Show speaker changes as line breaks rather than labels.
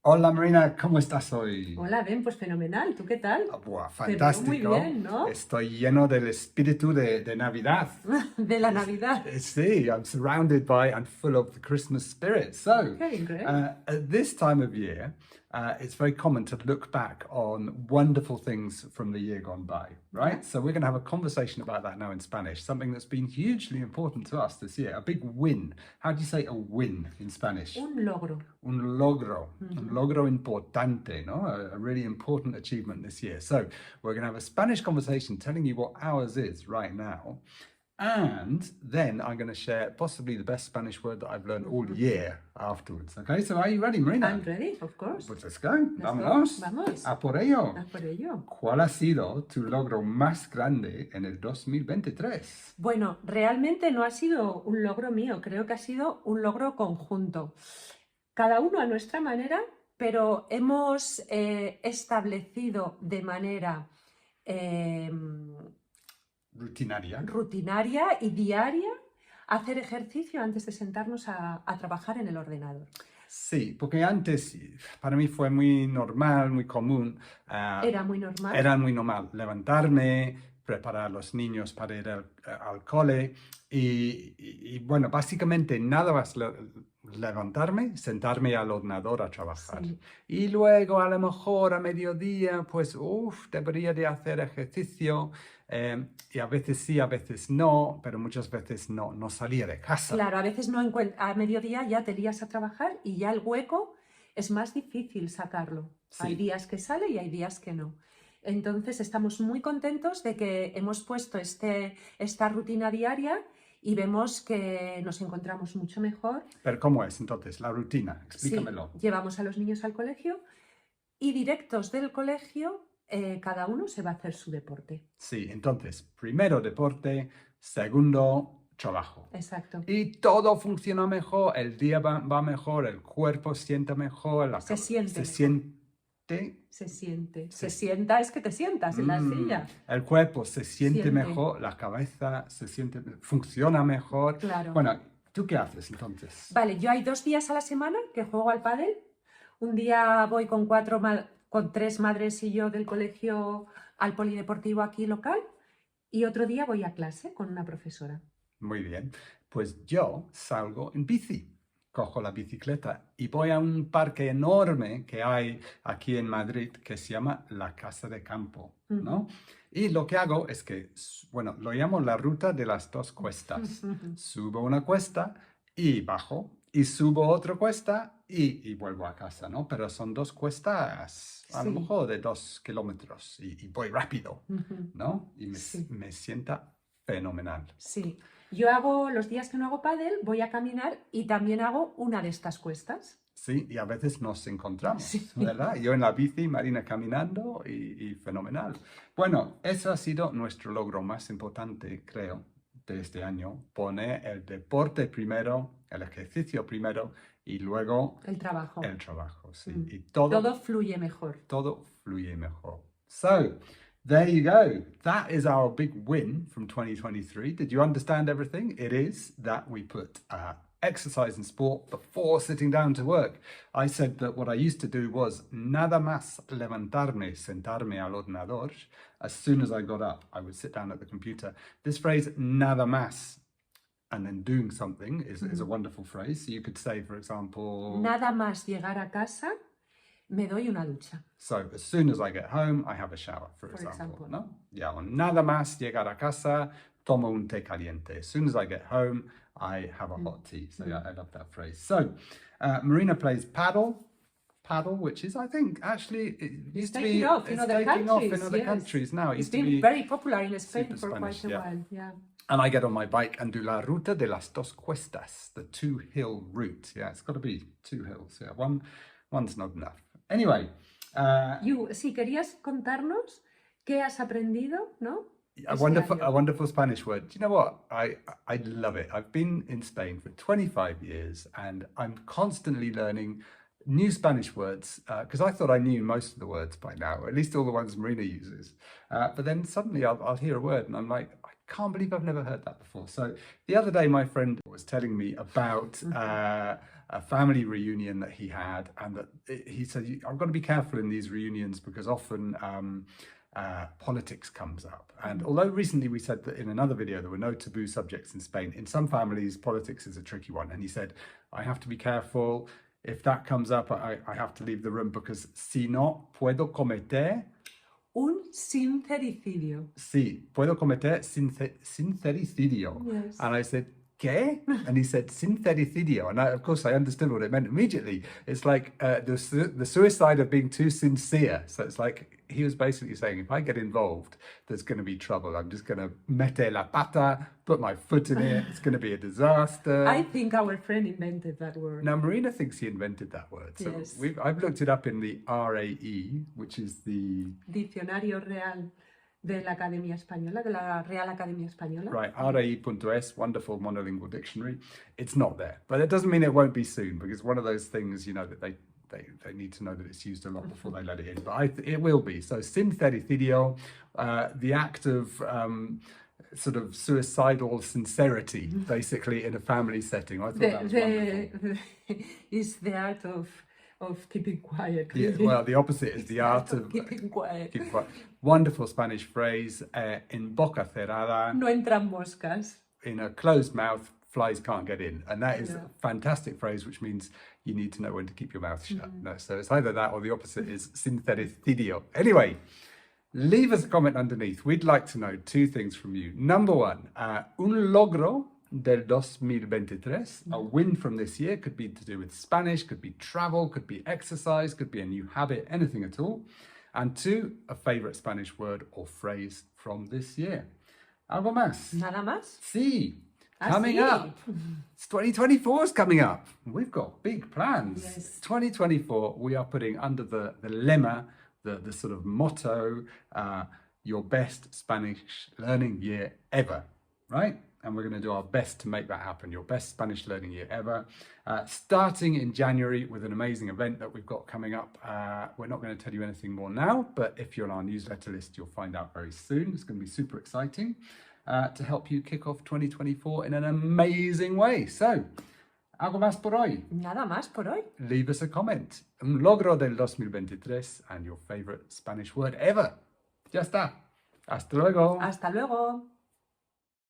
Hola Marina, ¿cómo estás hoy?
Hola, Ben, pues fenomenal. ¿Tú qué tal?
Buah,
Te veo muy
fantástico.
bien, ¿no?
Estoy lleno del espíritu de Navidad.
De la Navidad.
See, I'm surrounded by and full of the Christmas spirit. So,
Okay, great.
at this time of year, it's very common to look back on wonderful things from the year gone by, right?
Yeah.
So we're going to have a conversation about that now in Spanish, something that's been hugely important to us this year, a big win. How do you say a win in Spanish?
Un logro.
Un logro importante, no? A really important achievement this year. So we're going to have a Spanish conversation telling you what ours is right now. And then I'm going to share possibly the best Spanish word that I've learned all year afterwards. Okay, so are you ready, Marina?
I'm ready, of course.
Pues let's go.
Let's
Vámonos.
go. Vamos.
A por ello.
A por ello.
¿Cuál ha sido tu logro más grande en el 2023?
Bueno, realmente no ha sido un logro mío, creo que ha sido un logro conjunto. Cada uno a nuestra manera, pero hemos establecido de manera rutinaria y diaria hacer ejercicio antes de sentarnos a trabajar en el ordenador.
Sí, porque antes para mí fue muy normal, muy común.
Era muy normal.
Era muy normal levantarme, preparar a los niños para ir al cole y bueno, básicamente nada más levantarme, sentarme al ordenador a trabajar.
Sí.
Y luego a lo mejor a mediodía, pues debería de hacer ejercicio. Y a veces sí, a veces no, pero muchas veces no salía de casa.
Claro, a veces no a mediodía ya te lías a trabajar y ya el hueco es más difícil sacarlo.
Sí.
Hay días que sale y hay días que no. Entonces estamos muy contentos de que hemos puesto esta rutina diaria y vemos que nos encontramos mucho mejor.
Pero ¿cómo es entonces la rutina? Explícamelo.
Sí, llevamos a los niños al colegio y directos del colegio cada uno se va a hacer su deporte.
Sí, entonces, primero deporte, segundo trabajo.
Exacto.
Y todo funciona mejor, el día va mejor, el cuerpo siente mejor,
Se siente. Se sienta es que te sientas en la silla.
El cuerpo se siente mejor, la cabeza funciona mejor.
Claro.
Bueno, ¿tú qué haces entonces?
Vale, yo hay 2 días a la semana que juego al pádel. Un día voy con 3 madres y yo del colegio al polideportivo aquí local y otro día voy a clase con una profesora.
Muy bien, pues yo salgo en bici. Cojo la bicicleta y voy a un parque enorme que hay aquí en Madrid que se llama la Casa de Campo, ¿no? Y lo que hago es que, bueno, lo llamo la ruta de las 2 cuestas. Subo una cuesta y bajo, y subo otra cuesta y vuelvo a casa, ¿no? Pero son 2 cuestas, a lo mejor de 2 kilómetros y voy rápido, ¿no? Y me sienta fenomenal.
Sí. Yo hago, los días que no hago pádel, voy a caminar y también hago una de estas cuestas.
Sí, y a veces nos encontramos,
sí.
¿Verdad? Yo en la bici, Marina caminando y fenomenal. Bueno, eso ha sido nuestro logro más importante, creo, de este año. Poner el deporte primero, el ejercicio primero y luego
el trabajo.
El trabajo, sí. Y
todo fluye mejor.
Todo fluye mejor. So, there you go. That is our big win from 2023. Did you understand everything? It is that we put exercise and sport before sitting down to work. I said that what I used to do was nada más levantarme, sentarme al ordenador. As soon as I got up, I would sit down at the computer. This phrase, nada más, and then doing something is a wonderful phrase. So you could say, for example...
Nada más llegar a casa, me doy una ducha.
So, as soon as I get home, I have a shower, for example. ¿No? Yeah, o nada más llegar a casa, tomo un té caliente. As soon as I get home, I have a hot tea. So, yeah, I love that phrase. So, Marina plays paddle, which is, I think, actually, it used to be...
It's taking off in other
countries now.
It's been very popular in Spain for
Spanish,
quite a while. Yeah.
And I get on my bike and do la ruta de las 2 cuestas, the 2-hill route. Yeah, it's got to be 2 hills. Yeah, one's not enough. Anyway.
Si querías contarnos qué has aprendido, ¿no?
A wonderful Spanish word. Do you know what? I love it. I've been in Spain for 25 years and I'm constantly learning new Spanish words because I thought I knew most of the words by now, at least all the ones Marina uses. But then suddenly I'll hear a word and I'm like, I Can't believe I've never heard that before. So the other day, my friend was telling me about a family reunion that he had, and that he said, I've got to be careful in these reunions because often politics comes up. And although recently we said that in another video there were no taboo subjects in Spain, in some families politics is a tricky one. And he said, I have to be careful. If that comes up, I have to leave the room because si no, puedo cometer
un sincericidio.
Sí, puedo cometer sincericidio.
Yes.
And I said, ¿qué? And he said, sincericidio. And of course, I understood what it meant immediately. It's like the suicide of being too sincere. So it's like he was basically saying, if I get involved, there's going to be trouble. I'm just going to mete la pata, put my foot in it. It's going to be a disaster.
I think our friend invented that word.
Now, Marina thinks he invented that word. So
yes.
I've looked it up in the RAE, which is the...
Diccionario Real de la Academia Española, de la Real Academia Española.
Right, RAE.es, wonderful monolingual dictionary. It's not there, but it doesn't mean it won't be soon, because one of those things, you know, that they need to know that it's used a lot before they let it in, but it will be. So sincericidio, the act of sort of suicidal sincerity, basically, in a family setting. I thought that was wonderful.
It's the art of keeping quiet.
Yeah, well, the opposite is the art of
keeping quiet.
Keep quiet. Wonderful Spanish phrase, en boca cerrada.
No entran moscas.
In a closed mouth, flies can't get in. And that is a fantastic phrase, which means you need to know when to keep your mouth shut. No, so it's either that or the opposite is sincericidio. Anyway, leave us a comment underneath. We'd like to know two things from you. Number one, un logro del 2023, a win from this year. Could be to do with Spanish, could be travel, could be exercise, could be a new habit, anything at all. And two, a favorite Spanish word or phrase from this year. ¿Algo más?
Nada más?
Sí. Coming up. It's 2024 is coming up. We've got big plans.
Yes.
2024, we are putting under the lemma, the sort of motto, your best Spanish learning year ever, right? And we're going to do our best to make that happen, your best Spanish learning year ever. Starting in January with an amazing event that we've got coming up. We're not going to tell you anything more now, but if you're on our newsletter list, you'll find out very soon. It's going to be super exciting to help you kick off 2024 in an amazing way. So, ¿algo más por hoy?
Nada más por hoy.
Leave us a comment. Un logro del 2023 and your favorite Spanish word ever. Ya está. Hasta luego.
Hasta luego.